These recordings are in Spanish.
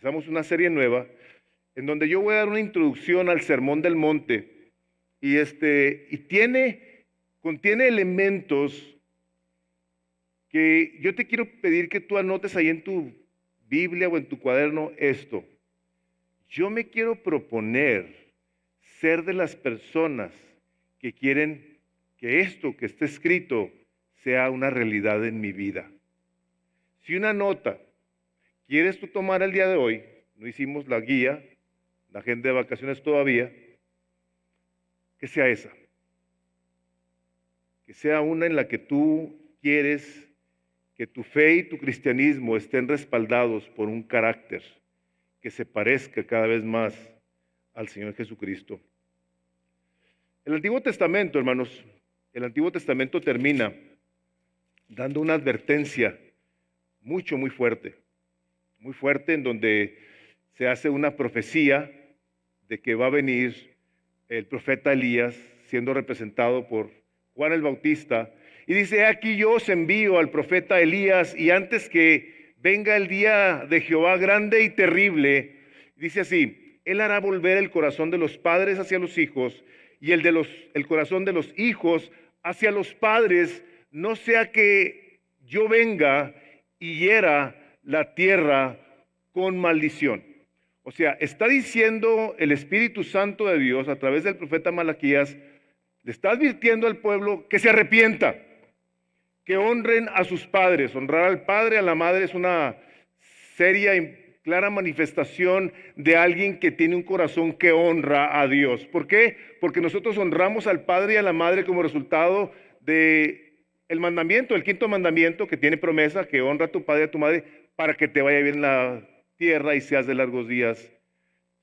Empezamos una serie nueva en donde yo voy a dar una introducción al Sermón del Monte y contiene elementos que yo te quiero pedir que tú anotes ahí en tu Biblia o en tu cuaderno esto. Yo me quiero proponer ser de las personas que quieren que esto que está escrito sea una realidad en mi vida. Si una nota quieres tú tomar el día de hoy, no hicimos la guía, la agenda de vacaciones todavía, que sea esa. Que sea una en la que tú quieres que tu fe y tu cristianismo estén respaldados por un carácter que se parezca cada vez más al Señor Jesucristo. El Antiguo Testamento, hermanos, el Antiguo Testamento termina dando una advertencia muy fuerte, en donde se hace una profecía de que va a venir el profeta Elías, siendo representado por Juan el Bautista, y dice: aquí yo os envío al profeta Elías, y antes que venga el día de Jehová grande y terrible, dice así: él hará volver el corazón de los padres hacia los hijos, y el corazón de los hijos hacia los padres, no sea que yo venga y hiera la tierra con maldición. O sea, está diciendo el Espíritu Santo de Dios a través del profeta Malaquías, le está advirtiendo al pueblo que se arrepienta, que honren a sus padres. Honrar al padre, a la madre es una seria y clara manifestación de alguien que tiene un corazón que honra a Dios. ¿Por qué? Porque nosotros honramos al padre y a la madre como resultado de el mandamiento, el quinto mandamiento, que tiene promesa, que honra a tu padre y a tu madre para que te vaya bien la tierra y seas de largos días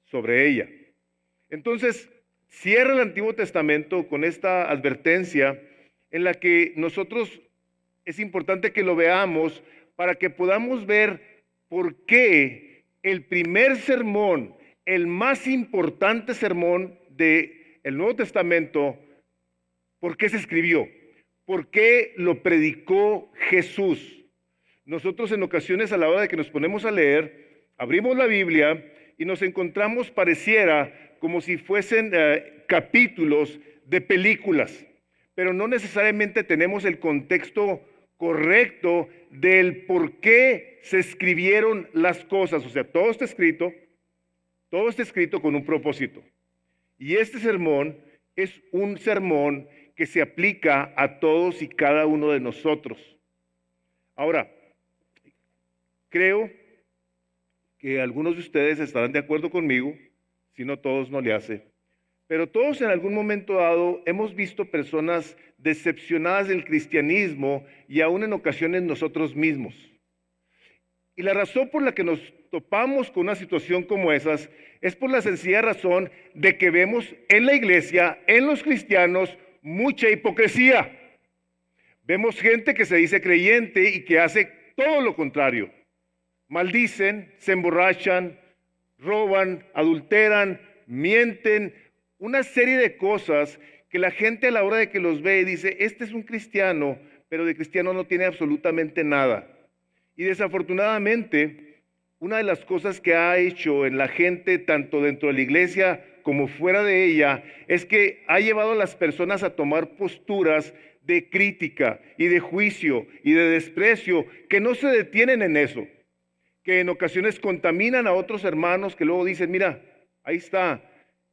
sobre ella. Entonces, cierra el Antiguo Testamento con esta advertencia en la que nosotros es importante que lo veamos para que podamos ver por qué el primer sermón, el más importante sermón del Nuevo Testamento, ¿por qué se escribió? ¿Por qué lo predicó Jesús? Nosotros en ocasiones a la hora de que nos ponemos a leer, abrimos la Biblia y nos encontramos, pareciera, como si fuesen capítulos de películas, pero no necesariamente tenemos el contexto correcto del por qué se escribieron las cosas. O sea, todo está escrito con un propósito. Y este sermón es un sermón que se aplica a todos y cada uno de nosotros. Ahora, creo que algunos de ustedes estarán de acuerdo conmigo, si no todos no le hace, pero todos en algún momento dado hemos visto personas decepcionadas del cristianismo y aún en ocasiones nosotros mismos. Y la razón por la que nos topamos con una situación como esas es por la sencilla razón de que vemos en la iglesia, en los cristianos, mucha hipocresía. Vemos gente que se dice creyente y que hace todo lo contrario. Maldicen, se emborrachan, roban, adulteran, mienten, una serie de cosas que la gente a la hora de que los ve dice: este es un cristiano, pero de cristiano no tiene absolutamente nada. Y desafortunadamente, una de las cosas que ha hecho en la gente, tanto dentro de la iglesia como fuera de ella, es que ha llevado a las personas a tomar posturas de crítica y de juicio y de desprecio, que no se detienen en eso, que en ocasiones contaminan a otros hermanos, que luego dicen: mira, ahí está.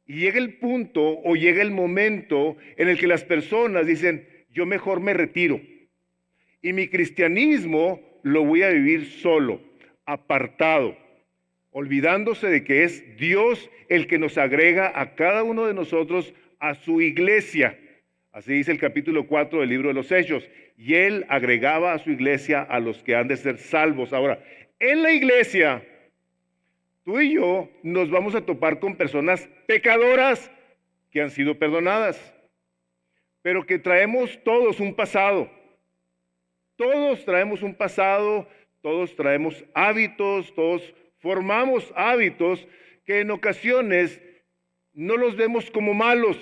Y llega el punto o llega el momento en el que las personas dicen: yo mejor me retiro. Y mi cristianismo lo voy a vivir solo, apartado, olvidándose de que es Dios el que nos agrega a cada uno de nosotros a su iglesia. Así dice el capítulo 4 del libro de los Hechos. Y Él agregaba a su iglesia a los que han de ser salvos. Ahora, en la iglesia, tú y yo nos vamos a topar con personas pecadoras que han sido perdonadas, pero que traemos todos un pasado. Todos traemos un pasado, todos traemos hábitos, todos formamos hábitos que en ocasiones no los vemos como malos.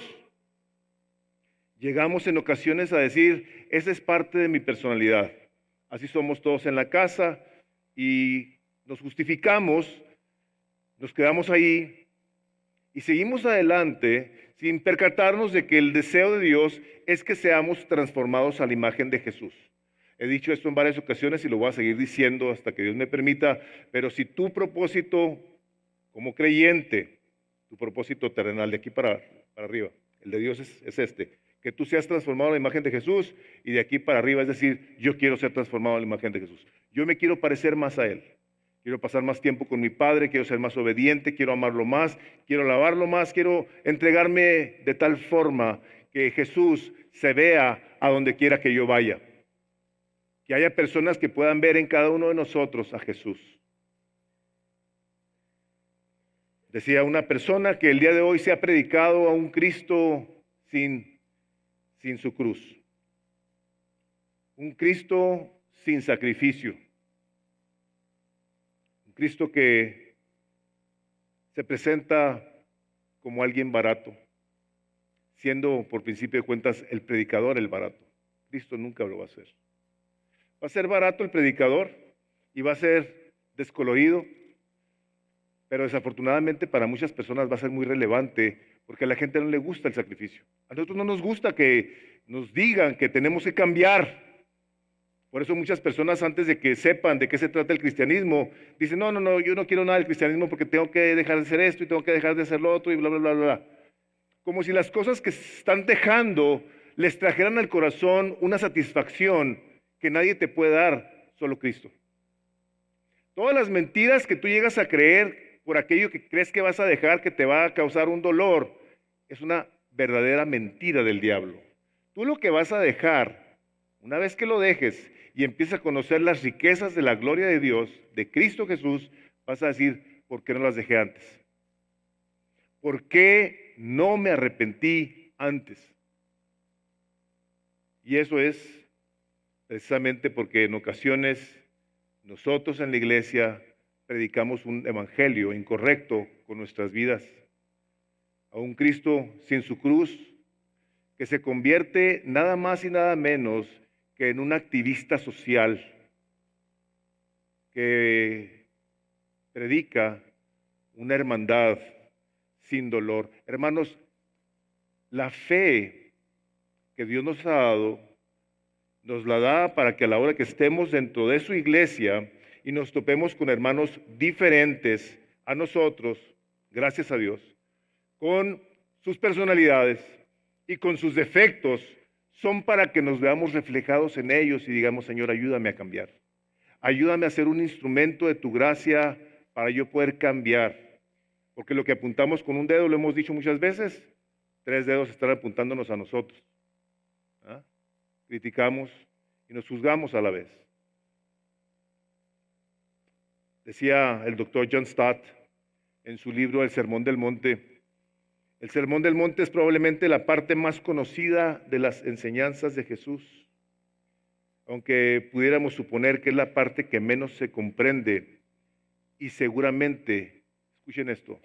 Llegamos en ocasiones a decir: esa es parte de mi personalidad. Así somos todos en la casa y nos justificamos nos quedamos ahí y seguimos adelante sin percatarnos de que el deseo de Dios es que seamos transformados a la imagen de Jesús. He dicho esto en varias ocasiones y lo voy a seguir diciendo hasta que Dios me permita, pero si tu propósito como creyente, tu propósito terrenal de aquí para arriba, el de Dios es este, que tú seas transformado a la imagen de Jesús y de aquí para arriba, es decir, yo quiero ser transformado a la imagen de Jesús. Yo me quiero parecer más a Él. Quiero pasar más tiempo con mi Padre, quiero ser más obediente, quiero amarlo más, quiero alabarlo más, quiero entregarme de tal forma que Jesús se vea a donde quiera que yo vaya. Que haya personas que puedan ver en cada uno de nosotros a Jesús. Decía una persona que el día de hoy se ha predicado a un Cristo sin su cruz. Un Cristo sin sacrificio. Un Cristo que se presenta como alguien barato, siendo por principio de cuentas el predicador el barato. Cristo nunca lo va a hacer. Va a ser barato el predicador y va a ser descolorido, pero desafortunadamente para muchas personas va a ser muy relevante porque a la gente no le gusta el sacrificio. A nosotros no nos gusta que nos digan que tenemos que cambiar. Por eso muchas personas, antes de que sepan de qué se trata el cristianismo, dicen, no, yo no quiero nada del cristianismo porque tengo que dejar de hacer esto y tengo que dejar de hacer lo otro y bla, bla, bla, bla. Como si las cosas que están dejando les trajeran al corazón una satisfacción que nadie te puede dar, solo Cristo. Todas las mentiras que tú llegas a creer por aquello que crees que vas a dejar, que te va a causar un dolor, es una verdadera mentira del diablo. Tú lo que vas a dejar, una vez que lo dejes y empieces a conocer las riquezas de la gloria de Dios, de Cristo Jesús, vas a decir, ¿por qué no las dejé antes? ¿Por qué no me arrepentí antes? Y eso es precisamente porque en ocasiones nosotros en la iglesia predicamos un evangelio incorrecto con nuestras vidas. A un Cristo sin su cruz que se convierte nada más y nada menos que en un activista social que predica una hermandad sin dolor. Hermanos, la fe que Dios nos ha dado nos la da para que a la hora que estemos dentro de su iglesia y nos topemos con hermanos diferentes a nosotros, gracias a Dios, con sus personalidades y con sus defectos, son para que nos veamos reflejados en ellos y digamos, Señor, ayúdame a cambiar. Ayúdame a ser un instrumento de tu gracia para yo poder cambiar. Porque lo que apuntamos con un dedo, lo hemos dicho muchas veces, 3 dedos están apuntándonos a nosotros. ¿Ah? Criticamos y nos juzgamos a la vez. Decía el doctor John Stott en su libro El Sermón del Monte, el Sermón del Monte es probablemente la parte más conocida de las enseñanzas de Jesús, aunque pudiéramos suponer que es la parte que menos se comprende y seguramente, escuchen esto,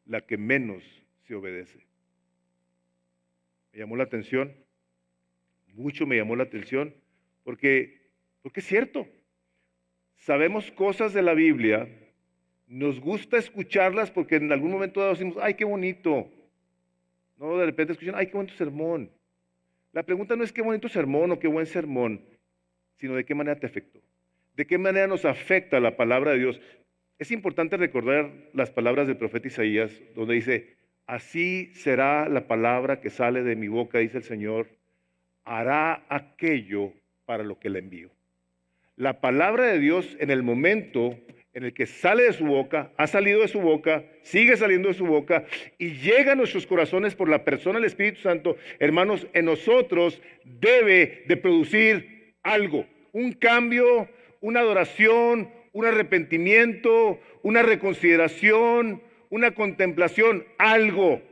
la que menos se obedece. Me llamó la atención, mucho me llamó la atención, porque es cierto. Sabemos cosas de la Biblia, nos gusta escucharlas porque en algún momento dado decimos, ¡ay, qué bonito! No, de repente escuchan, ¡ay, qué bonito sermón! La pregunta no es qué bonito sermón o qué buen sermón, sino de qué manera te afectó. De qué manera nos afecta la palabra de Dios. Es importante recordar las palabras del profeta Isaías, donde dice, así será la palabra que sale de mi boca, dice el Señor, hará aquello para lo que la envío. La palabra de Dios en el momento en el que sale de su boca, ha salido de su boca, sigue saliendo de su boca y llega a nuestros corazones por la persona del Espíritu Santo, hermanos, en nosotros debe de producir algo, un cambio, una adoración, un arrepentimiento, una reconsideración, una contemplación, algo.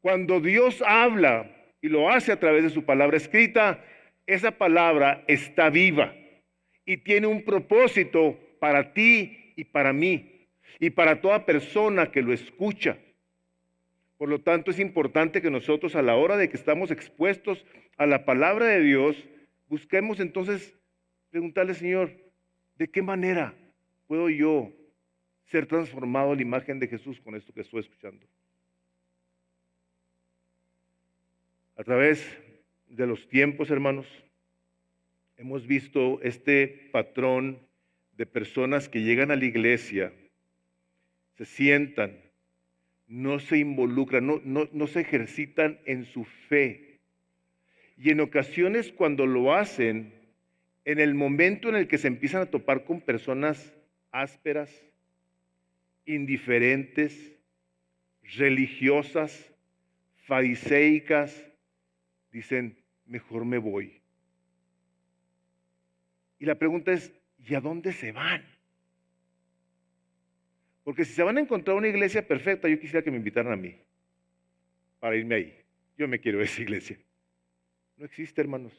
Cuando Dios habla y lo hace a través de su palabra escrita, esa palabra está viva y tiene un propósito para ti y para mí y para toda persona que lo escucha. Por lo tanto, es importante que nosotros a la hora de que estamos expuestos a la palabra de Dios, busquemos entonces preguntarle, Señor, ¿de qué manera puedo yo ser transformado a la imagen de Jesús con esto que estoy escuchando. A través de los tiempos, hermanos, hemos visto este patrón de personas que llegan a la iglesia, se sientan, no se involucran, no se ejercitan en su fe. Y en ocasiones cuando lo hacen, en el momento en el que se empiezan a topar con personas ásperas, indiferentes, religiosas, fariseicas, dicen, mejor me voy. Y la pregunta es, ¿y a dónde se van? Porque si se van a encontrar una iglesia perfecta, yo quisiera que me invitaran a mí para irme ahí. Yo me quiero a esa iglesia. No existe, hermanos.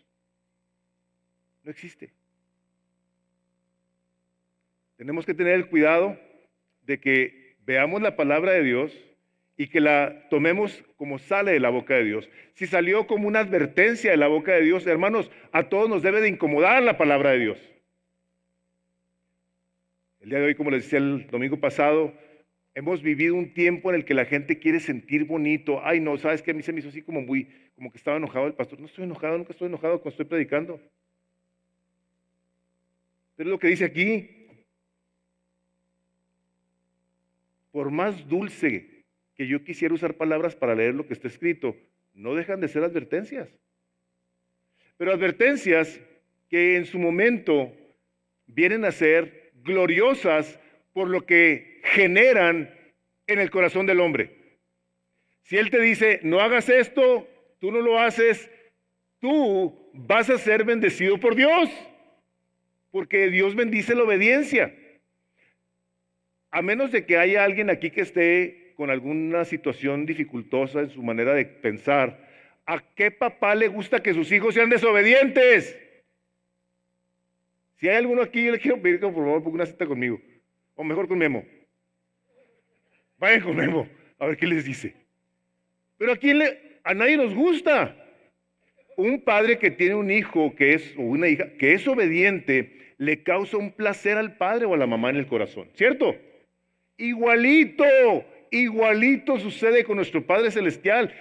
No existe. Tenemos que tener el cuidado de que veamos la palabra de Dios y que la tomemos como sale de la boca de Dios. Si salió como una advertencia de la boca de Dios, hermanos, a todos nos debe de incomodar la palabra de Dios. El día de hoy, como les decía el domingo pasado, hemos vivido un tiempo en el que la gente quiere sentir bonito. Ay, no, ¿sabes qué? A mí se me hizo así como que estaba enojado el pastor. No estoy enojado, nunca estoy enojado cuando estoy predicando. Pero es lo que dice aquí. Por más dulce que yo quisiera usar palabras para leer lo que está escrito, no dejan de ser advertencias. Pero advertencias que en su momento vienen a ser gloriosas por lo que generan en el corazón del hombre. Si él te dice, no hagas esto, tú no lo haces, tú vas a ser bendecido por Dios, porque Dios bendice la obediencia. A menos de que haya alguien aquí que esté con alguna situación dificultosa en su manera de pensar, ¿a qué papá le gusta que sus hijos sean desobedientes? Si hay alguno aquí, yo le quiero pedir que por favor ponga una cita conmigo, o mejor con Memo. Vayan con Memo, a ver qué les dice. Pero a nadie nos gusta. Un padre que tiene un hijo o una hija que es obediente, le causa un placer al padre o a la mamá en el corazón, ¿cierto? Igualito sucede con nuestro Padre Celestial.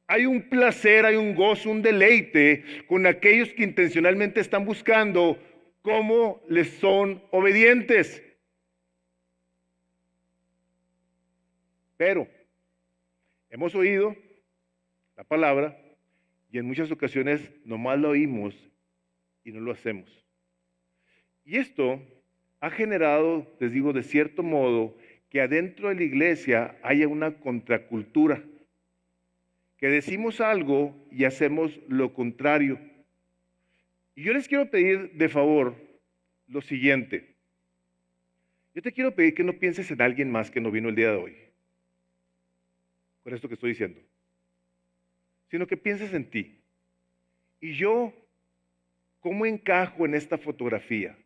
Hay un placer, hay un gozo, un deleite con aquellos que intencionalmente están buscando cómo les son obedientes. Pero hemos oído la palabra y en muchas ocasiones nomás la oímos y no lo hacemos. Y esto ha generado, les digo, de cierto modo, que adentro de la iglesia haya una contracultura, que decimos algo y hacemos lo contrario. Y yo les quiero pedir de favor lo siguiente. Yo te quiero pedir que no pienses en alguien más que no vino el día de hoy, con esto que estoy diciendo, sino que pienses en ti. Y yo, ¿cómo encajo en esta fotografía?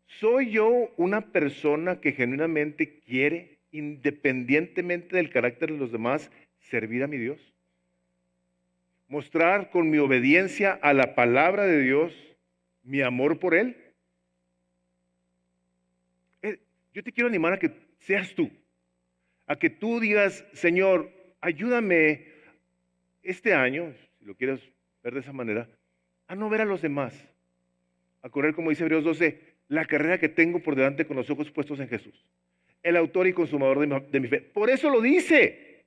¿Soy yo una persona que genuinamente quiere, independientemente del carácter de los demás, servir a mi Dios? Mostrar con mi obediencia a la palabra de Dios mi amor por Él. Yo te quiero animar a que seas tú, a que tú digas, Señor, ayúdame este año, si lo quieres ver de esa manera, a no ver a los demás, a correr, como dice Hebreos 12, la carrera que tengo por delante con los ojos puestos en Jesús, el autor y consumador de mi fe. Por eso lo dice,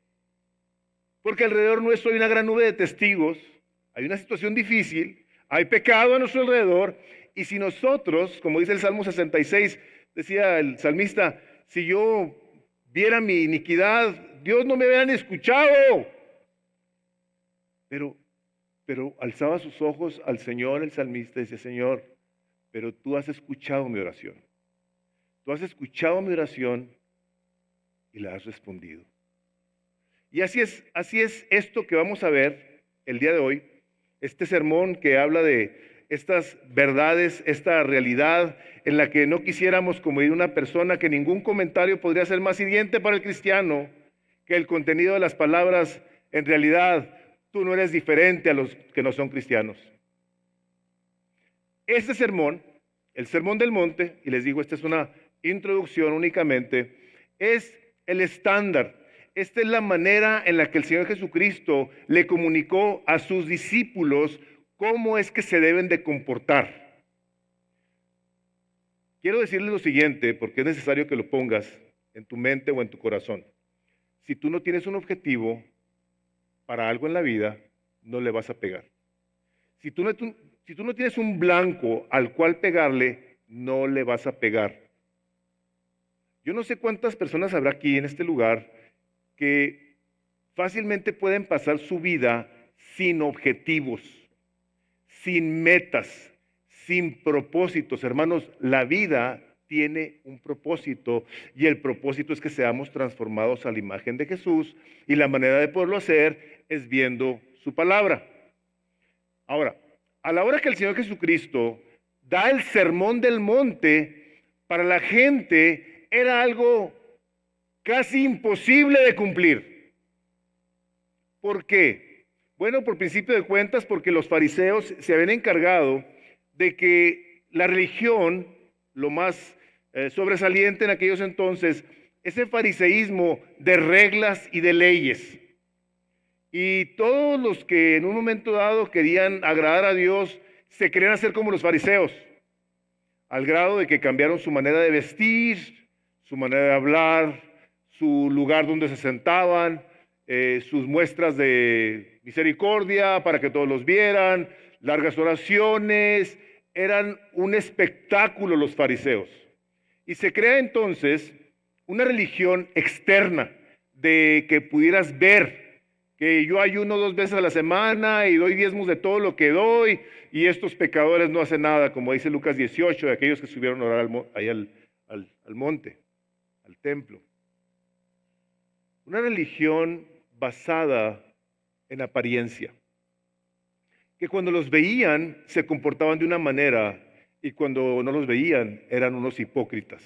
porque alrededor nuestro hay una gran nube de testigos, hay una situación difícil, hay pecado a nuestro alrededor, y si nosotros, como dice el Salmo 66, decía el salmista, si yo viera mi iniquidad, Dios no me hubiera ni escuchado. Pero alzaba sus ojos al Señor, el salmista, y decía, Señor, pero tú has escuchado mi oración. Tú has escuchado mi oración y la has respondido. Y así es esto que vamos a ver el día de hoy, este sermón que habla de estas verdades, esta realidad en la que no quisiéramos como ir una persona que ningún comentario podría ser más hiriente para el cristiano que el contenido de las palabras. En realidad, tú no eres diferente a los que no son cristianos. Este sermón, el Sermón del Monte, y les digo, esta es una introducción únicamente, es el estándar. Esta es la manera en la que el Señor Jesucristo le comunicó a sus discípulos cómo es que se deben de comportar. Quiero decirles lo siguiente, porque es necesario que lo pongas en tu mente o en tu corazón. Si tú no tienes un objetivo para algo en la vida, no le vas a pegar. Si tú no tienes un blanco al cual pegarle, no le vas a pegar. Yo no sé cuántas personas habrá aquí en este lugar que fácilmente pueden pasar su vida sin objetivos, sin metas, sin propósitos. Hermanos, la vida tiene un propósito y el propósito es que seamos transformados a la imagen de Jesús y la manera de poderlo hacer es viendo su palabra. Ahora, a la hora que el Señor Jesucristo da el sermón del monte, para la gente era algo casi imposible de cumplir. ¿Por qué? Bueno, por principio de cuentas, porque los fariseos se habían encargado de que la religión, lo más sobresaliente en aquellos entonces, ese fariseísmo de reglas y de leyes. Y todos los que en un momento dado querían agradar a Dios, se querían hacer como los fariseos, al grado de que cambiaron su manera de vestir, su manera de hablar, su lugar donde se sentaban, sus muestras de misericordia para que todos los vieran, largas oraciones, eran un espectáculo los fariseos. Y se crea entonces una religión externa de que pudieras ver que yo ayuno 2 veces a la semana y doy diezmos de todo lo que doy y estos pecadores no hacen nada, como dice Lucas 18, de aquellos que subieron a orar ahí al monte, al templo. Una religión basada en apariencia, que cuando los veían se comportaban de una manera y cuando no los veían eran unos hipócritas,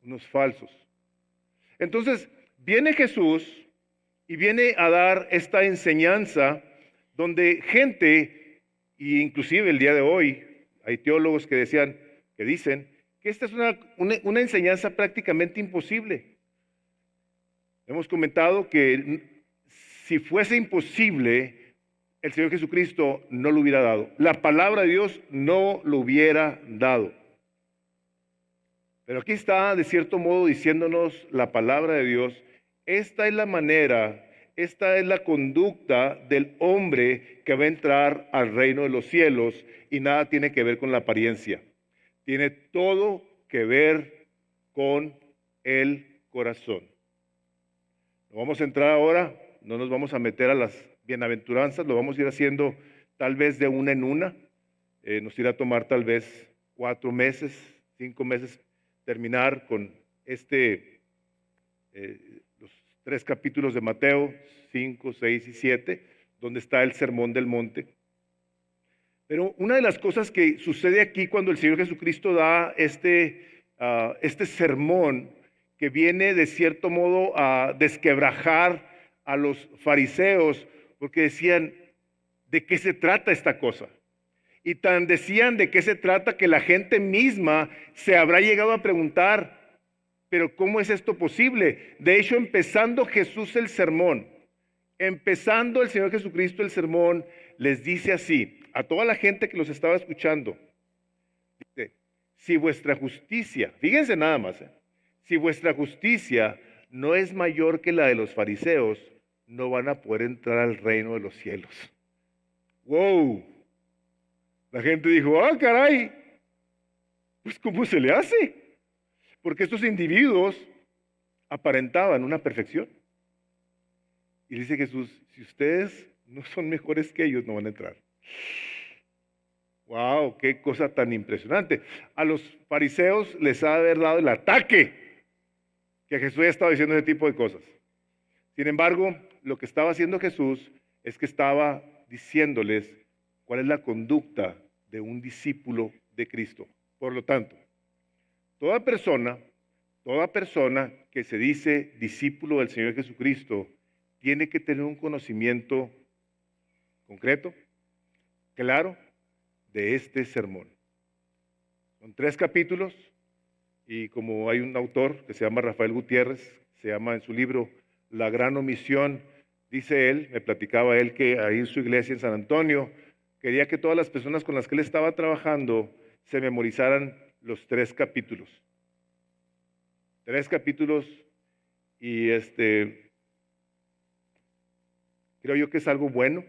unos falsos. Entonces viene Jesús y viene a dar esta enseñanza donde gente, e inclusive el día de hoy, hay teólogos que dicen que esta es una enseñanza prácticamente imposible. Hemos comentado que si fuese imposible, el Señor Jesucristo no lo hubiera dado. La palabra de Dios no lo hubiera dado. Pero aquí está, de cierto modo, diciéndonos la palabra de Dios. Esta es la manera, esta es la conducta del hombre que va a entrar al reino de los cielos y nada tiene que ver con la apariencia. Tiene todo que ver con el corazón. No vamos a entrar ahora, no nos vamos a meter a las bienaventuranzas, lo vamos a ir haciendo tal vez de una en una. Nos irá a tomar tal vez 4 meses, 5 meses terminar con los 3 capítulos de Mateo, 5, 6 y 7, donde está el sermón del monte. Pero una de las cosas que sucede aquí cuando el Señor Jesucristo da este sermón, que viene de cierto modo a desquebrajar a los fariseos, porque decían, ¿de qué se trata esta cosa? Y tan decían de qué se trata que la gente misma se habrá llegado a preguntar, pero ¿cómo es esto posible? De hecho, empezando Jesús el sermón, empezando el Señor Jesucristo el sermón, les dice así, a toda la gente que los estaba escuchando, dice, si vuestra justicia, fíjense nada más, si vuestra justicia no es mayor que la de los fariseos, no van a poder entrar al reino de los cielos. ¡Wow! La gente dijo, ¡ah, caray! Pues ¿cómo se le hace? Porque estos individuos aparentaban una perfección. Y dice Jesús, si ustedes no son mejores que ellos, no van a entrar. ¡Wow! ¡Qué cosa tan impresionante! A los fariseos les ha de haber dado el ataque que Jesús ya estaba diciendo ese tipo de cosas. Sin embargo, lo que estaba haciendo Jesús es que estaba diciéndoles cuál es la conducta de un discípulo de Cristo. Por lo tanto, toda persona que se dice discípulo del Señor Jesucristo tiene que tener un conocimiento concreto, claro, de este sermón. Son 3 capítulos Y como hay un autor que se llama Rafael Gutiérrez, se llama en su libro La Gran Omisión, dice él, me platicaba él que ahí en su iglesia en San Antonio, quería que todas las personas con las que él estaba trabajando se memorizaran los 3 capítulos. 3 capítulos y creo yo que es algo bueno,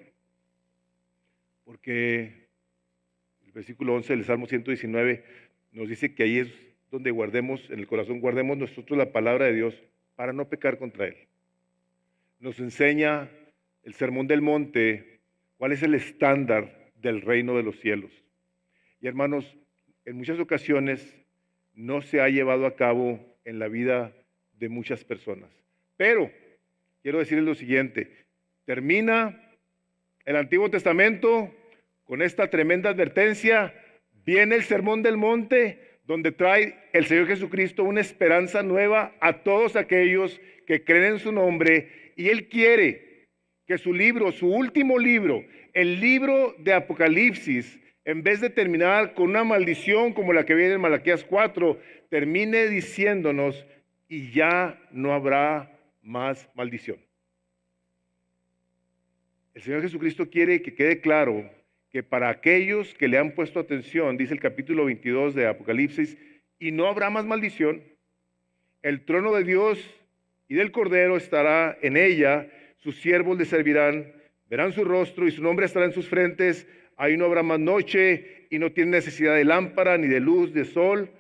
porque el versículo 11 del Salmo 119 nos dice que ahí es donde guardemos, en el corazón guardemos nosotros la palabra de Dios para no pecar contra Él. Nos enseña el Sermón del Monte cuál es el estándar del reino de los cielos. Y hermanos, en muchas ocasiones no se ha llevado a cabo en la vida de muchas personas. Pero quiero decirles lo siguiente, termina el Antiguo Testamento con esta tremenda advertencia, viene el Sermón del Monte, donde trae el Señor Jesucristo una esperanza nueva a todos aquellos que creen en su nombre, y Él quiere que su libro, su último libro, el libro de Apocalipsis, en vez de terminar con una maldición como la que viene en Malaquías 4, termine diciéndonos, y ya no habrá más maldición. El Señor Jesucristo quiere que quede claro que para aquellos que le han puesto atención, dice el capítulo 22 de Apocalipsis, y no habrá más maldición, el trono de Dios y del Cordero estará en ella, sus siervos le servirán, verán su rostro y su nombre estará en sus frentes, ahí no habrá más noche y no tienen necesidad de lámpara ni de luz de sol,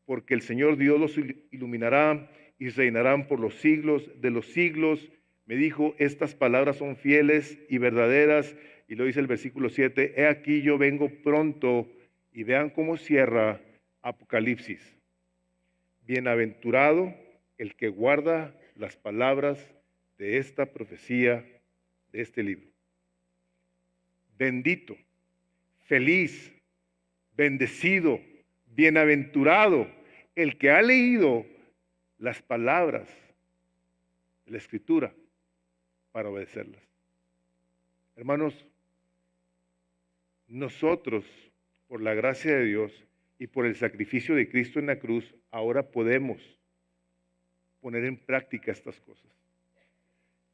porque el Señor Dios los iluminará y reinarán por los siglos de los siglos. Me dijo, estas palabras son fieles y verdaderas, y lo dice el versículo 7, he aquí yo vengo pronto, y vean cómo cierra Apocalipsis. Bienaventurado el que guarda las palabras de esta profecía, de este libro. Bendito, feliz, bendecido, bienaventurado el que ha leído las palabras de la Escritura para obedecerlas. Hermanos, nosotros, por la gracia de Dios y por el sacrificio de Cristo en la cruz, ahora podemos poner en práctica estas cosas.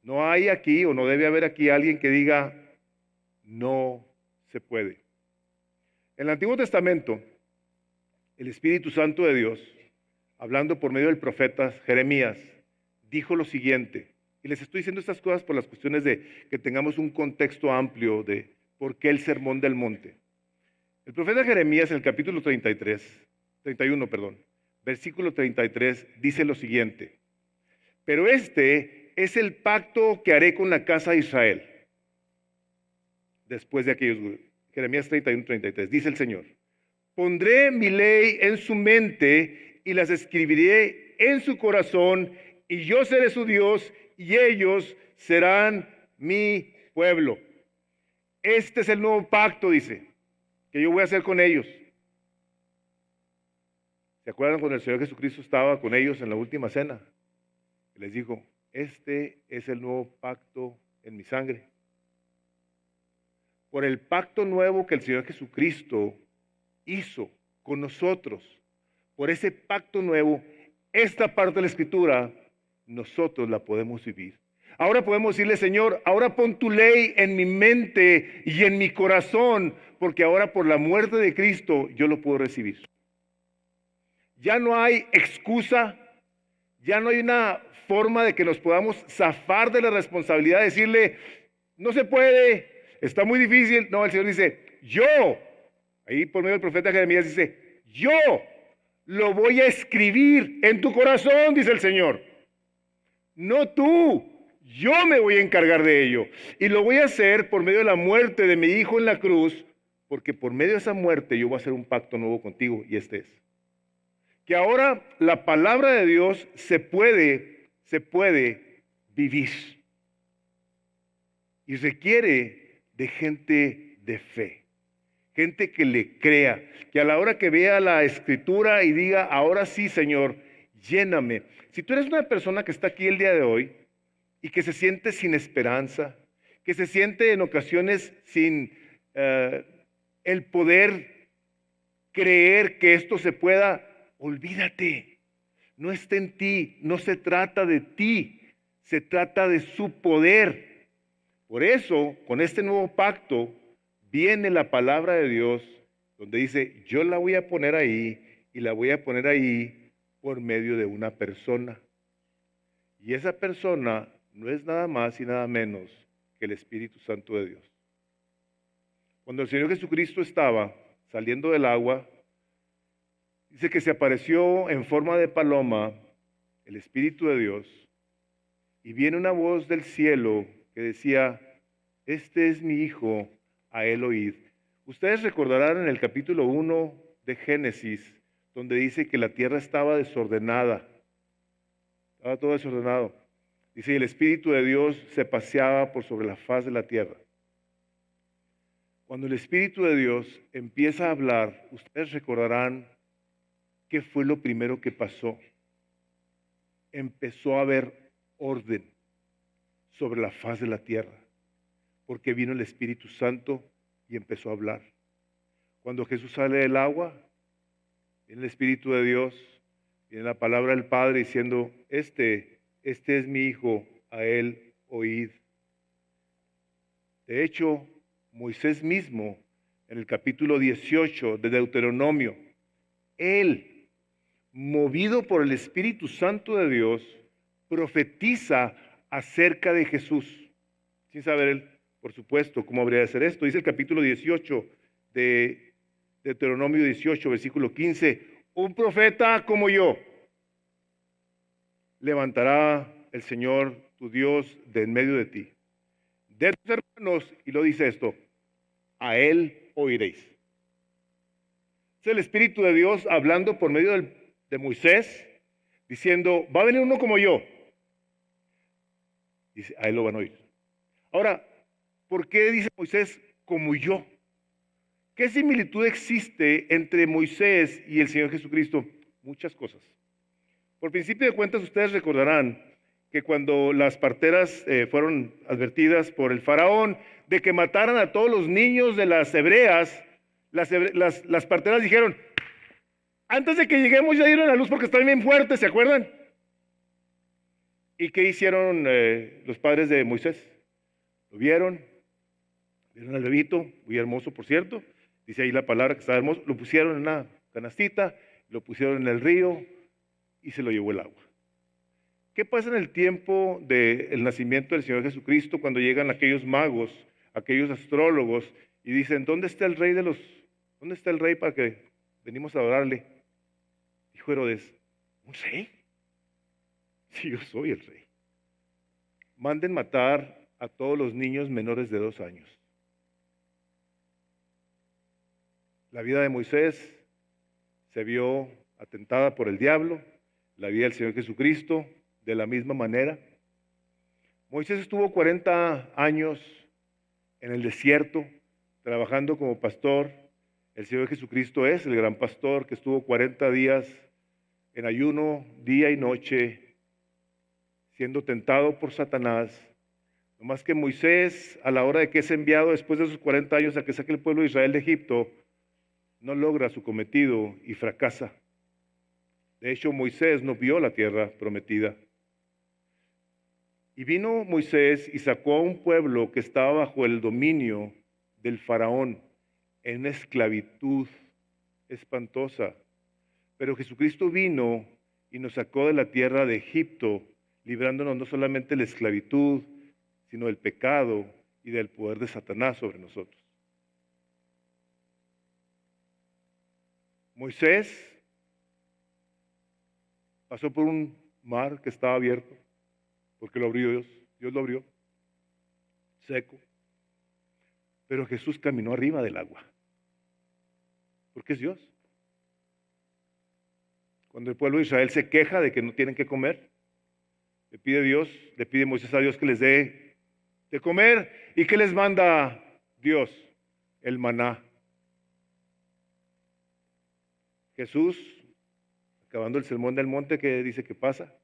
No hay aquí o no debe haber aquí alguien que diga, no se puede. En el Antiguo Testamento, el Espíritu Santo de Dios, hablando por medio del profeta Jeremías, dijo lo siguiente, y les estoy diciendo estas cosas por las cuestiones de que tengamos un contexto amplio de por qué el Sermón del Monte. El profeta Jeremías en el capítulo 31, versículo 33, dice lo siguiente, pero este es el pacto que haré con la casa de Israel. Después de aquellos, Jeremías 31, 33, dice el Señor, pondré mi ley en su mente y las escribiré en su corazón, y yo seré su Dios y ellos serán mi pueblo. Este es el nuevo pacto, dice, que yo voy a hacer con ellos. ¿Se acuerdan cuando el Señor Jesucristo estaba con ellos en la última cena? Les dijo, este es el nuevo pacto en mi sangre. Por el pacto nuevo que el Señor Jesucristo hizo con nosotros, por ese pacto nuevo, esta parte de la Escritura, nosotros la podemos vivir. Ahora podemos decirle, Señor, ahora pon tu ley en mi mente y en mi corazón, porque ahora por la muerte de Cristo yo lo puedo recibir. Ya no hay excusa, ya no hay una forma de que nos podamos zafar de la responsabilidad de decirle, no se puede, está muy difícil. No, el Señor dice, yo, ahí por medio del profeta Jeremías dice, yo lo voy a escribir en tu corazón, dice el Señor. No tú, yo me voy a encargar de ello. Y lo voy a hacer por medio de la muerte de mi Hijo en la cruz, porque por medio de esa muerte yo voy a hacer un pacto nuevo contigo, y este es. Que ahora la palabra de Dios se puede vivir. Y requiere de gente de fe. Gente que le crea, que a la hora que vea la Escritura y diga, ahora sí, Señor, lléname. Si tú eres una persona que está aquí el día de hoy y que se siente sin esperanza, que se siente en ocasiones sin el poder creer que esto se pueda, olvídate. no está en ti, no se trata de ti, se trata de su poder. Por eso, con este nuevo pacto, viene la palabra de Dios, donde dice, yo la voy a poner ahí, y la voy a poner ahí por medio de una persona. Y esa persona no es nada más y nada menos que el Espíritu Santo de Dios. Cuando el Señor Jesucristo estaba saliendo del agua, dice que se apareció en forma de paloma el Espíritu de Dios, y viene una voz del cielo que decía, este es mi Hijo, a él oíd. Ustedes recordarán en el capítulo 1 de Génesis, donde dice que la tierra estaba desordenada, estaba todo desordenado. Dice, y el Espíritu de Dios se paseaba por sobre la faz de la tierra. Cuando el Espíritu de Dios empieza a hablar, ustedes recordarán qué fue lo primero que pasó. Empezó a haber orden sobre la faz de la tierra, porque vino el Espíritu Santo y empezó a hablar. Cuando Jesús sale del agua, viene el Espíritu de Dios, viene la palabra del Padre diciendo, este es mi Hijo, a él oíd. De hecho, Moisés mismo, en el capítulo 18 de Deuteronomio, él, movido por el Espíritu Santo de Dios, profetiza acerca de Jesús, sin saber él, por supuesto, cómo habría de hacer esto. Dice el capítulo 18 de Deuteronomio 18, versículo 15, un profeta como yo levantará el Señor tu Dios de en medio de ti, de tus hermanos, y lo dice esto, a él oiréis. Es el Espíritu de Dios hablando por medio de Moisés, diciendo, va a venir uno como yo. Dice, a él lo van a oír. Ahora, ¿por qué dice Moisés como yo? ¿Qué similitud existe entre Moisés y el Señor Jesucristo? Muchas cosas. Por principio de cuentas, ustedes recordarán que cuando las parteras fueron advertidas por el faraón de que mataran a todos los niños de las hebreas, las parteras dijeron, antes de que lleguemos ya dieron a luz porque están bien fuertes, ¿se acuerdan? ¿Y qué hicieron los padres de Moisés? Lo vieron al bebito, muy hermoso por cierto, dice ahí la palabra que estaba hermoso, lo pusieron en una canastita, lo pusieron en el río y se lo llevó el agua. ¿Qué pasa en el tiempo del nacimiento del Señor Jesucristo cuando llegan aquellos magos, aquellos astrólogos y dicen, ¿dónde está el rey dónde está el rey para que venimos a adorarle? Dijo Herodes, ¿un rey? Sí, yo soy el rey. Manden matar a todos los niños menores de 2 años. La vida de Moisés se vio atentada por el diablo, la vida del Señor Jesucristo de la misma manera. Moisés estuvo 40 años en el desierto trabajando como pastor. El Señor Jesucristo es el gran pastor que estuvo 40 días en ayuno, día y noche, siendo tentado por Satanás. No más que Moisés, a la hora de que es enviado después de esos 40 años a que saque el pueblo de Israel de Egipto, no logra su cometido y fracasa. De hecho, Moisés no vio la tierra prometida. Y vino Moisés y sacó a un pueblo que estaba bajo el dominio del faraón en una esclavitud espantosa. Pero Jesucristo vino y nos sacó de la tierra de Egipto, librándonos no solamente de la esclavitud, sino del pecado y del poder de Satanás sobre nosotros. Moisés pasó por un mar que estaba abierto, porque lo abrió Dios lo abrió, seco. Pero Jesús caminó arriba del agua, porque es Dios. Cuando el pueblo de Israel se queja de que no tienen que comer, le pide Moisés a Dios que les dé de comer. ¿Y qué les manda Dios? El maná. Jesús, acabando el sermón del monte, ¿qué dice que pasa?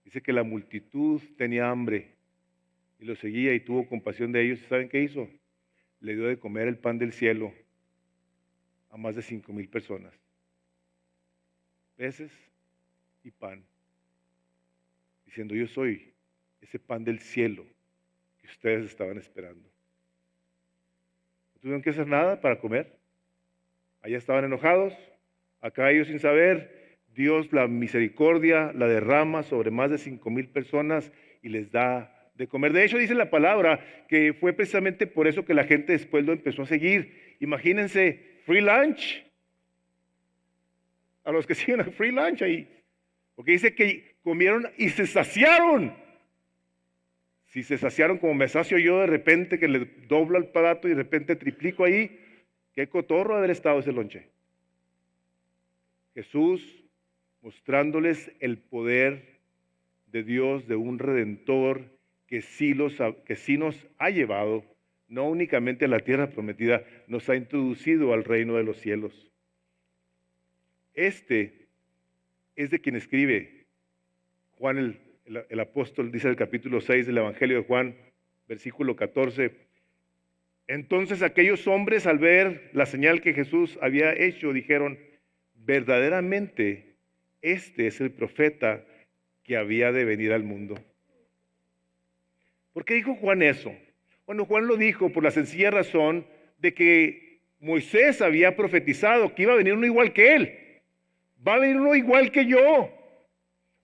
Dice que la multitud tenía hambre y lo seguía y tuvo compasión de ellos. ¿Saben qué hizo? Le dio de comer el pan del cielo a más de 5,000 personas. Peces y pan, diciendo: yo soy ese pan del cielo que ustedes estaban esperando. No tuvieron que hacer nada para comer. Allá estaban enojados, acá ellos sin saber, Dios la misericordia la derrama sobre más de 5,000 personas y les da de comer. De hecho, dice la palabra que fue precisamente por eso que la gente después lo empezó a seguir. Imagínense, free lunch. A los que siguen a free lunch ahí. Porque dice que comieron y se saciaron. Si se saciaron como me sacio yo de repente, que le doblo el plato y de repente triplico ahí, qué cotorro haber estado ese lonche. Jesús mostrándoles el poder de Dios, de un Redentor que sí nos ha llevado, no únicamente a la tierra prometida, nos ha introducido al reino de los cielos. Este es de quien escribe Juan el apóstol, dice el capítulo 6 del Evangelio de Juan, versículo 14. Entonces aquellos hombres, al ver la señal que Jesús había hecho, dijeron: verdaderamente este es el profeta que había de venir al mundo. ¿Por qué dijo Juan eso? Bueno, Juan lo dijo por la sencilla razón de que Moisés había profetizado que iba a venir uno igual que él. Va a venir uno igual que yo.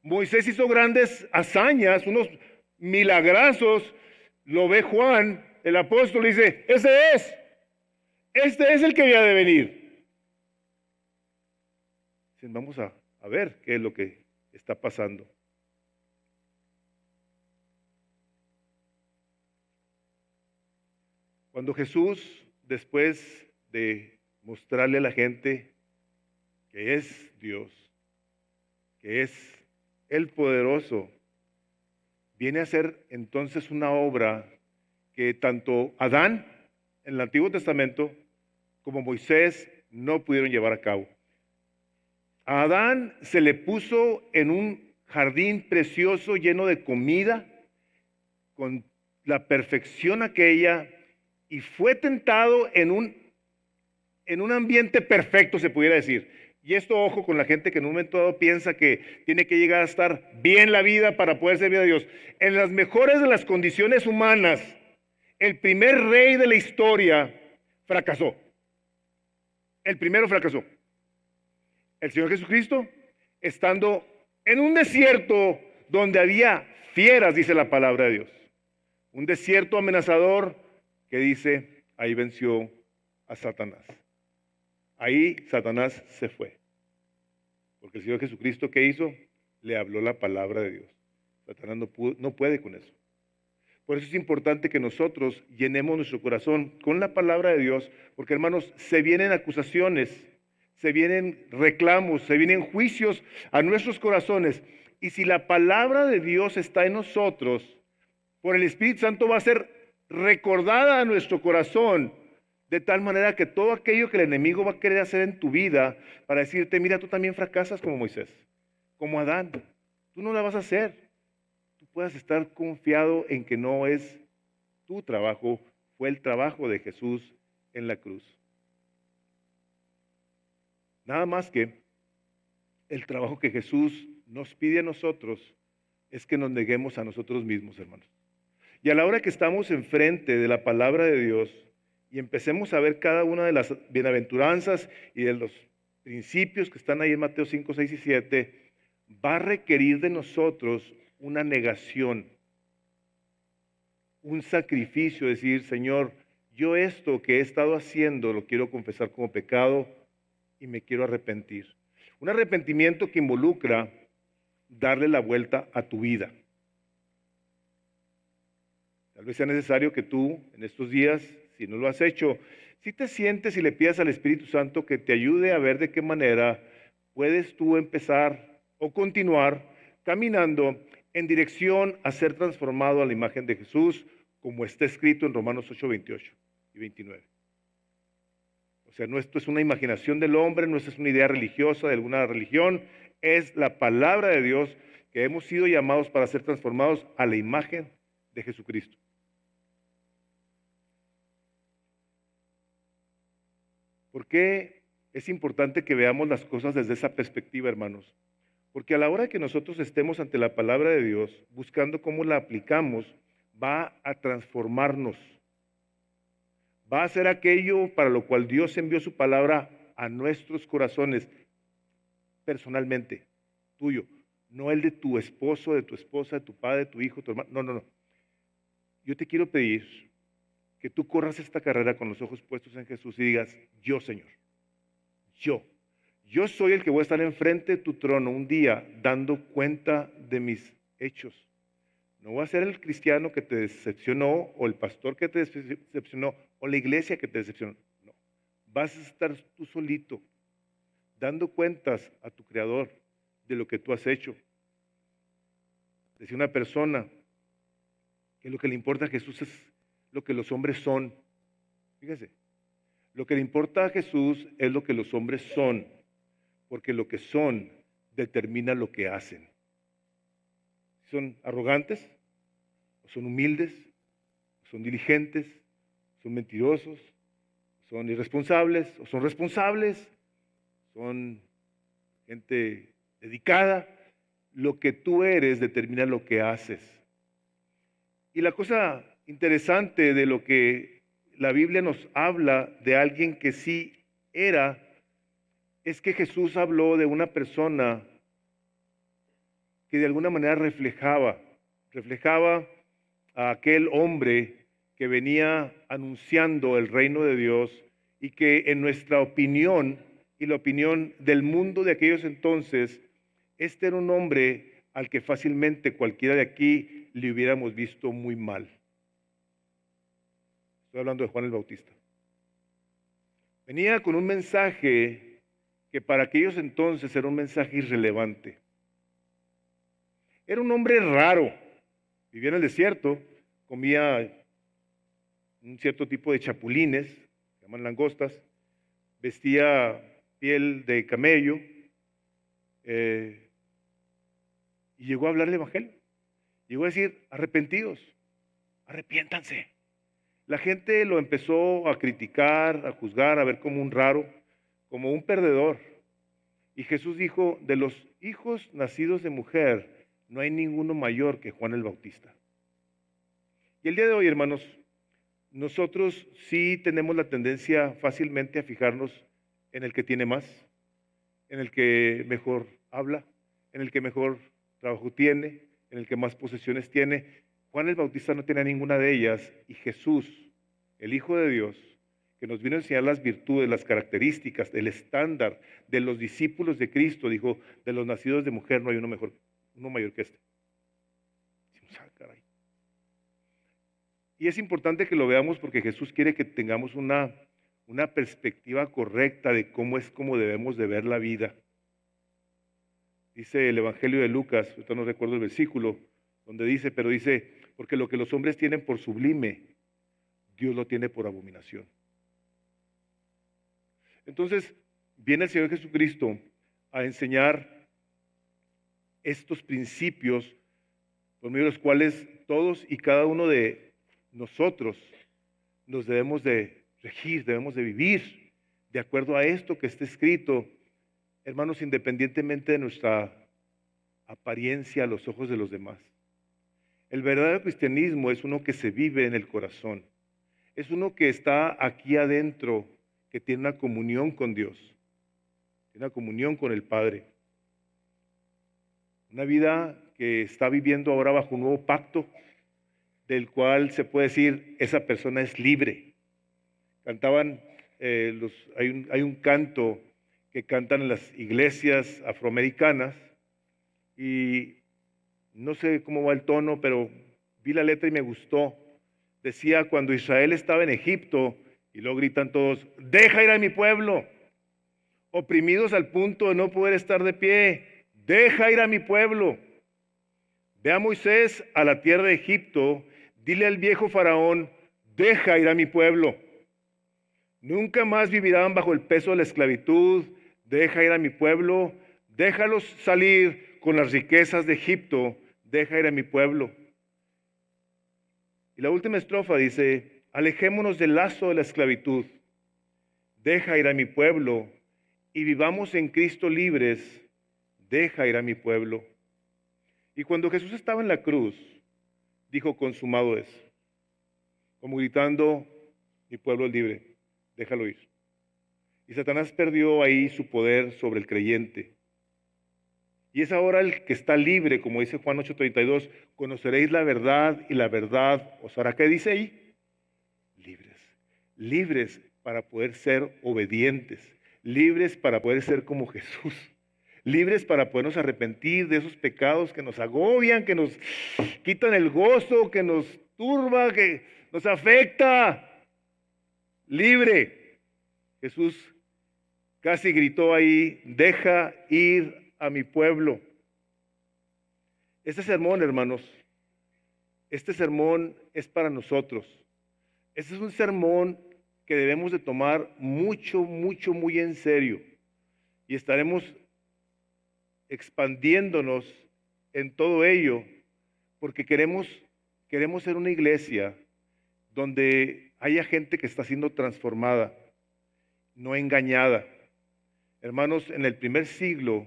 Moisés hizo grandes hazañas, unos milagrazos. Lo ve Juan, el apóstol, y dice: este es el que había de venir. Vamos a ver qué es lo que está pasando. Cuando Jesús, después de mostrarle a la gente que es Dios, que es el poderoso, viene a hacer entonces una obra que tanto Adán en el Antiguo Testamento como Moisés no pudieron llevar a cabo. A Adán se le puso en un jardín precioso lleno de comida, con la perfección aquella, y fue tentado en un ambiente perfecto, se pudiera decir. Y esto, ojo, con la gente que en un momento dado piensa que tiene que llegar a estar bien la vida para poder servir a Dios. En las mejores de las condiciones humanas, el primer rey de la historia fracasó. El primero fracasó. El Señor Jesucristo, estando en un desierto donde había fieras, dice la palabra de Dios. Un desierto amenazador que dice: ahí venció a Satanás. Ahí Satanás se fue. Porque el Señor Jesucristo, ¿qué hizo? Le habló la palabra de Dios. Satanás no puede con eso. Por eso es importante que nosotros llenemos nuestro corazón con la palabra de Dios, porque, hermanos, se vienen acusaciones, se vienen reclamos, se vienen juicios a nuestros corazones. Y si la palabra de Dios está en nosotros, por el Espíritu Santo va a ser recordada a nuestro corazón, de tal manera que todo aquello que el enemigo va a querer hacer en tu vida para decirte: mira, tú también fracasas como Moisés, como Adán, tú no la vas a hacer. Tú puedas estar confiado en que no es tu trabajo, fue el trabajo de Jesús en la cruz. Nada más que el trabajo que Jesús nos pide a nosotros es que nos neguemos a nosotros mismos, hermanos. Y a la hora que estamos enfrente de la palabra de Dios y empecemos a ver cada una de las bienaventuranzas y de los principios que están ahí en Mateo 5, 6 y 7, va a requerir de nosotros una negación, un sacrificio, decir: Señor, yo esto que he estado haciendo lo quiero confesar como pecado y me quiero arrepentir. Un arrepentimiento que involucra darle la vuelta a tu vida. Tal vez sea necesario que tú, en estos días, si no lo has hecho, si te sientes y le pidas al Espíritu Santo que te ayude a ver de qué manera puedes tú empezar o continuar caminando en dirección a ser transformado a la imagen de Jesús, como está escrito en Romanos 8, 28 y 29. O sea, no esto es una imaginación del hombre, no es una idea religiosa de alguna religión, es la palabra de Dios, que hemos sido llamados para ser transformados a la imagen de Jesucristo. ¿Por qué es importante que veamos las cosas desde esa perspectiva, hermanos? Porque a la hora que nosotros estemos ante la palabra de Dios, buscando cómo la aplicamos, va a transformarnos. Va a ser aquello para lo cual Dios envió su palabra a nuestros corazones, personalmente, tuyo. No el de tu esposo, de tu esposa, de tu padre, de tu hijo, de tu hermano. No, no, no. Yo te quiero pedir que tú corras esta carrera con los ojos puestos en Jesús y digas, yo, Señor, yo soy el que voy a estar enfrente de tu trono un día dando cuenta de mis hechos. No voy a ser el cristiano que te decepcionó o el pastor que te decepcionó o la iglesia que te decepcionó. No, vas a estar tú solito dando cuentas a tu Creador de lo que tú has hecho. Decía una persona que lo que le importa a Jesús es lo que los hombres son. Fíjese, lo que le importa a Jesús es lo que los hombres son, porque lo que son determina lo que hacen. ¿Son arrogantes? ¿O son humildes? ¿O son diligentes? ¿Son mentirosos? ¿Son irresponsables? ¿O son responsables? ¿Son gente dedicada? Lo que tú eres determina lo que haces. Y la cosa interesante de lo que la Biblia nos habla de alguien que sí era, es que Jesús habló de una persona que de alguna manera reflejaba a aquel hombre que venía anunciando el reino de Dios y que en nuestra opinión y la opinión del mundo de aquellos entonces, este era un hombre al que fácilmente cualquiera de aquí le hubiéramos visto muy mal. Estoy hablando de Juan el Bautista. Venía con un mensaje que para aquellos entonces era un mensaje irrelevante. Era un hombre raro, vivía en el desierto, comía un cierto tipo de chapulines, se llaman langostas, vestía piel de camello, y llegó a hablar el evangelio. Llegó a decir, arrepentidos, arrepiéntanse. La gente lo empezó a criticar, a juzgar, a ver como un raro, como un perdedor. Y Jesús dijo, de los hijos nacidos de mujer, no hay ninguno mayor que Juan el Bautista. Y el día de hoy, hermanos, nosotros sí tenemos la tendencia fácilmente a fijarnos en el que tiene más, en el que mejor habla, en el que mejor trabajo tiene, en el que más posesiones tiene. Juan el Bautista no tenía ninguna de ellas y Jesús, el Hijo de Dios, que nos vino a enseñar las virtudes, las características, el estándar de los discípulos de Cristo, dijo, de los nacidos de mujer no hay uno mayor que este. Caray. Y es importante que lo veamos porque Jesús quiere que tengamos una perspectiva correcta de cómo debemos de ver la vida. Dice el Evangelio de Lucas, ahorita no recuerdo el versículo, donde dice, porque lo que los hombres tienen por sublime, Dios lo tiene por abominación. Entonces, viene el Señor Jesucristo a enseñar estos principios por medio de los cuales todos y cada uno de nosotros nos debemos de regir, debemos de vivir de acuerdo a esto que está escrito, hermanos, independientemente de nuestra apariencia a los ojos de los demás. El verdadero cristianismo es uno que se vive en el corazón, es uno que está aquí adentro, que tiene una comunión con Dios, tiene una comunión con el Padre. Una vida que está viviendo ahora bajo un nuevo pacto, del cual se puede decir, esa persona es libre. Cantaban, hay un canto que cantan en las iglesias afroamericanas, y no sé cómo va el tono, pero vi la letra y me gustó. Decía, cuando Israel estaba en Egipto, y luego gritan todos, deja ir a mi pueblo, oprimidos al punto de no poder estar de pie, deja ir a mi pueblo. Ve a Moisés a la tierra de Egipto, dile al viejo faraón, deja ir a mi pueblo. Nunca más vivirán bajo el peso de la esclavitud, deja ir a mi pueblo, déjalos salir con las riquezas de Egipto, deja ir a mi pueblo. Y la última estrofa dice, alejémonos del lazo de la esclavitud, deja ir a mi pueblo y vivamos en Cristo libres, deja ir a mi pueblo. Y cuando Jesús estaba en la cruz, dijo, consumado es. Como gritando, mi pueblo es libre, déjalo ir. Y Satanás perdió ahí su poder sobre el creyente. Y es ahora el que está libre, como dice Juan 8:32, conoceréis la verdad y la verdad os hará, ¿qué dice ahí? Libres. Libres para poder ser obedientes. Libres para poder ser como Jesús. Libres para podernos arrepentir de esos pecados que nos agobian, que nos quitan el gozo, que nos turba, que nos afecta. Libre. Jesús casi gritó ahí, deja ir a mi pueblo. Este sermón, hermanos, este sermón es para nosotros. Este es un sermón que debemos de tomar mucho, mucho, muy en serio. Y estaremos expandiéndonos en todo ello, porque queremos ser una iglesia donde haya gente que está siendo transformada, no engañada. Hermanos, en el primer siglo,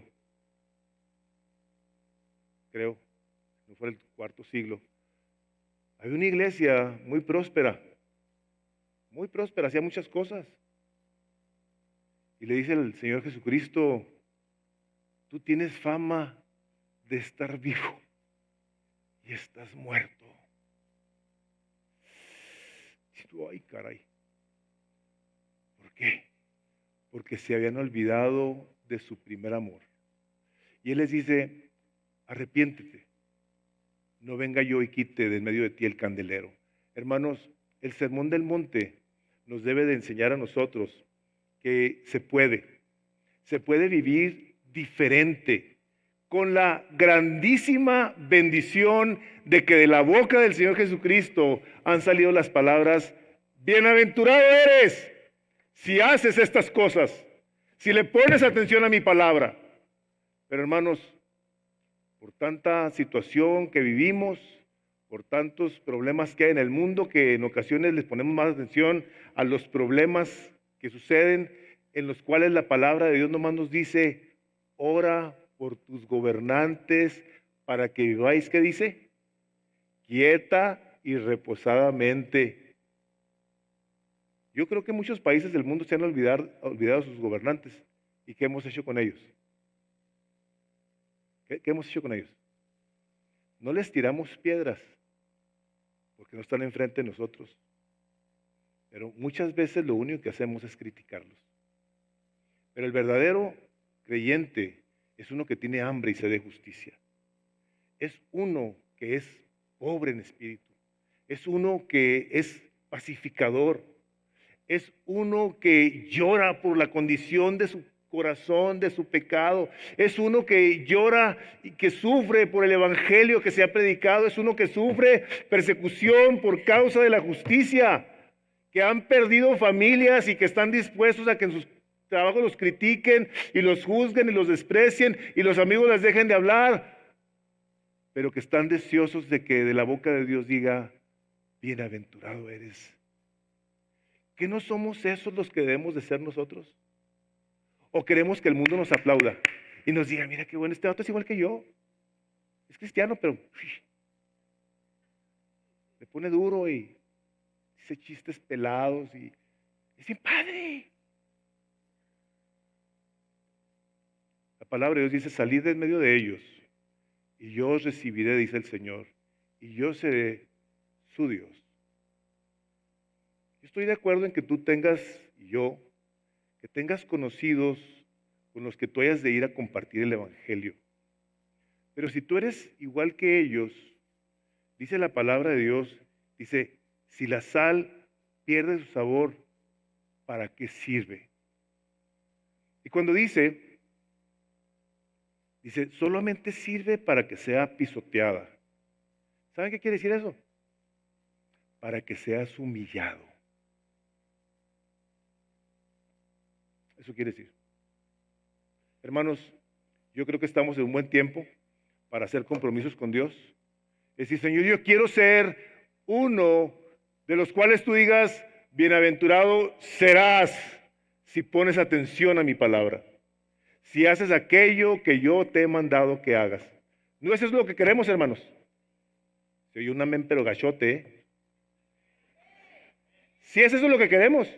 creo, no fue el cuarto siglo, había una iglesia muy próspera, hacía muchas cosas. Y le dice el Señor Jesucristo, tú tienes fama de estar vivo y estás muerto. Y tú, ay, caray. ¿Por qué? Porque se habían olvidado de su primer amor. Y Él les dice, arrepiéntete, no venga yo y quite de en medio de ti el candelero. Hermanos, el sermón del monte nos debe de enseñar a nosotros que se puede vivir diferente, con la grandísima bendición de que de la boca del Señor Jesucristo han salido las palabras, bienaventurado eres si haces estas cosas, si le pones atención a mi palabra. Pero hermanos, por tanta situación que vivimos, por tantos problemas que hay en el mundo, que en ocasiones les ponemos más atención a los problemas que suceden, en los cuales la palabra de Dios nomás nos dice, ora por tus gobernantes para que viváis, ¿qué dice? Quieta y reposadamente. Yo creo que muchos países del mundo se han olvidado a sus gobernantes. ¿Y qué hemos hecho con ellos? ¿Qué hemos hecho con ellos? No les tiramos piedras, porque no están enfrente de nosotros. Pero muchas veces lo único que hacemos es criticarlos. Pero el verdadero creyente es uno que tiene hambre y sed de justicia. Es uno que es pobre en espíritu. Es uno que es pacificador. Es uno que llora por la condición de su corazón, de su pecado. Es uno que llora y que sufre por el evangelio que se ha predicado. Es uno que sufre persecución por causa de la justicia, que han perdido familias y que están dispuestos a que en sus trabajos los critiquen y los juzguen y los desprecien y los amigos les dejen de hablar, pero que están deseosos de que de la boca de Dios diga, bienaventurado eres. ¿Que no somos esos los que debemos de ser nosotros? ¿O queremos que el mundo nos aplauda y nos diga, mira qué bueno, este vato es igual que yo, es cristiano, pero le pone duro y dice chistes pelados y es bien padre? La palabra de Dios dice, salid de en medio de ellos y yo os recibiré, dice el Señor, y yo seré su Dios. Yo estoy de acuerdo en que tú tengas, y yo, que tengas conocidos con los que tú hayas de ir a compartir el evangelio. Pero si tú eres igual que ellos, dice la palabra de Dios, dice, si la sal pierde su sabor, ¿para qué sirve? Y cuando dice, solamente sirve para que sea pisoteada. ¿Saben qué quiere decir eso? Para que seas humillado. Eso quiere decir. Hermanos, yo creo que estamos en un buen tiempo para hacer compromisos con Dios. Es decir, Señor, yo quiero ser uno de los cuales tú digas, bienaventurado serás si pones atención a mi palabra. si haces aquello que yo te he mandado que hagas. No, eso es lo que queremos, hermanos. Se oye un amén, pero gachote, ¿eh? Si es eso lo que queremos,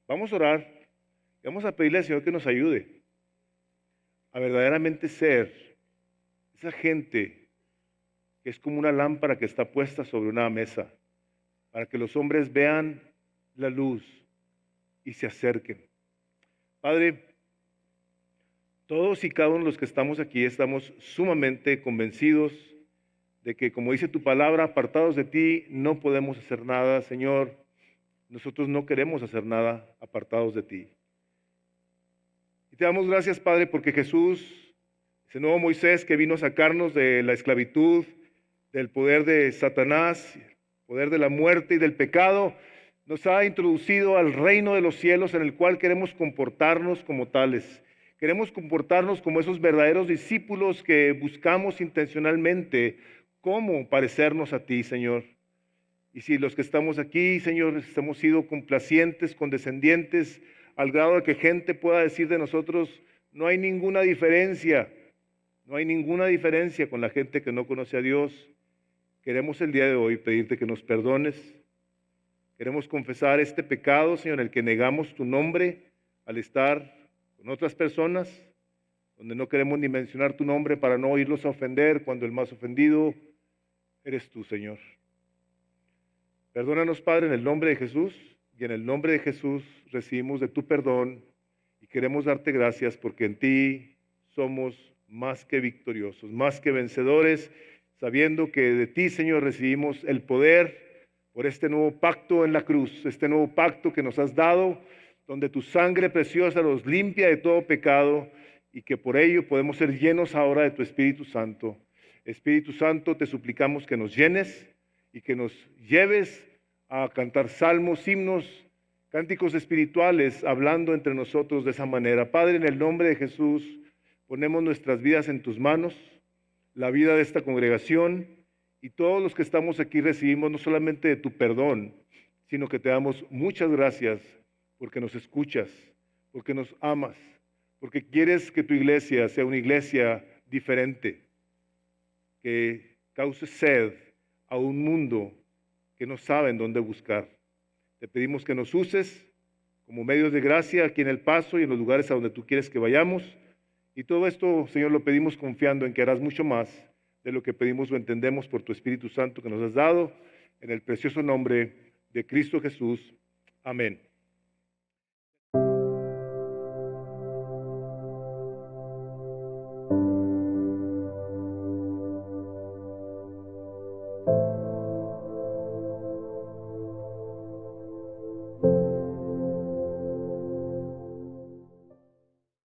vamos a orar. Vamos a pedirle al Señor que nos ayude a verdaderamente ser esa gente que es como una lámpara que está puesta sobre una mesa, para que los hombres vean la luz y se acerquen. Padre, todos y cada uno de los que estamos aquí estamos sumamente convencidos de que, como dice tu palabra, apartados de ti no podemos hacer nada, Señor. Nosotros no queremos hacer nada apartados de ti. Y te damos gracias, Padre, porque Jesús, ese nuevo Moisés que vino a sacarnos de la esclavitud, del poder de Satanás, poder de la muerte y del pecado, nos ha introducido al reino de los cielos en el cual queremos comportarnos como tales. Queremos comportarnos como esos verdaderos discípulos que buscamos intencionalmente cómo parecernos a ti, Señor. Y si los que estamos aquí, Señor, hemos sido complacientes, condescendientes, al grado de que gente pueda decir de nosotros, no hay ninguna diferencia, no hay ninguna diferencia con la gente que no conoce a Dios. Queremos el día de hoy pedirte que nos perdones. Queremos confesar este pecado, Señor, en el que negamos tu nombre al estar con otras personas, donde no queremos ni mencionar tu nombre para no irlos a ofender, cuando el más ofendido eres tú, Señor. Perdónanos, Padre, en el nombre de Jesús, y en el nombre de Jesús recibimos de tu perdón y queremos darte gracias porque en ti somos más que victoriosos, más que vencedores, sabiendo que de ti, Señor, recibimos el poder por este nuevo pacto en la cruz, este nuevo pacto que nos has dado, donde tu sangre preciosa nos limpia de todo pecado y que por ello podemos ser llenos ahora de tu Espíritu Santo. Espíritu Santo, te suplicamos que nos llenes y que nos lleves a cantar salmos, himnos, cánticos espirituales, hablando entre nosotros de esa manera. Padre, en el nombre de Jesús, ponemos nuestras vidas en tus manos, la vida de esta congregación, y todos los que estamos aquí recibimos no solamente de tu perdón, sino que te damos muchas gracias porque nos escuchas, porque nos amas, porque quieres que tu iglesia sea una iglesia diferente, que cause sed a un mundo que no saben dónde buscar. Te pedimos que nos uses como medios de gracia aquí en El Paso y en los lugares a donde tú quieres que vayamos. Y todo esto, Señor, lo pedimos confiando en que harás mucho más de lo que pedimos o entendemos por tu Espíritu Santo que nos has dado. En el precioso nombre de Cristo Jesús. Amén.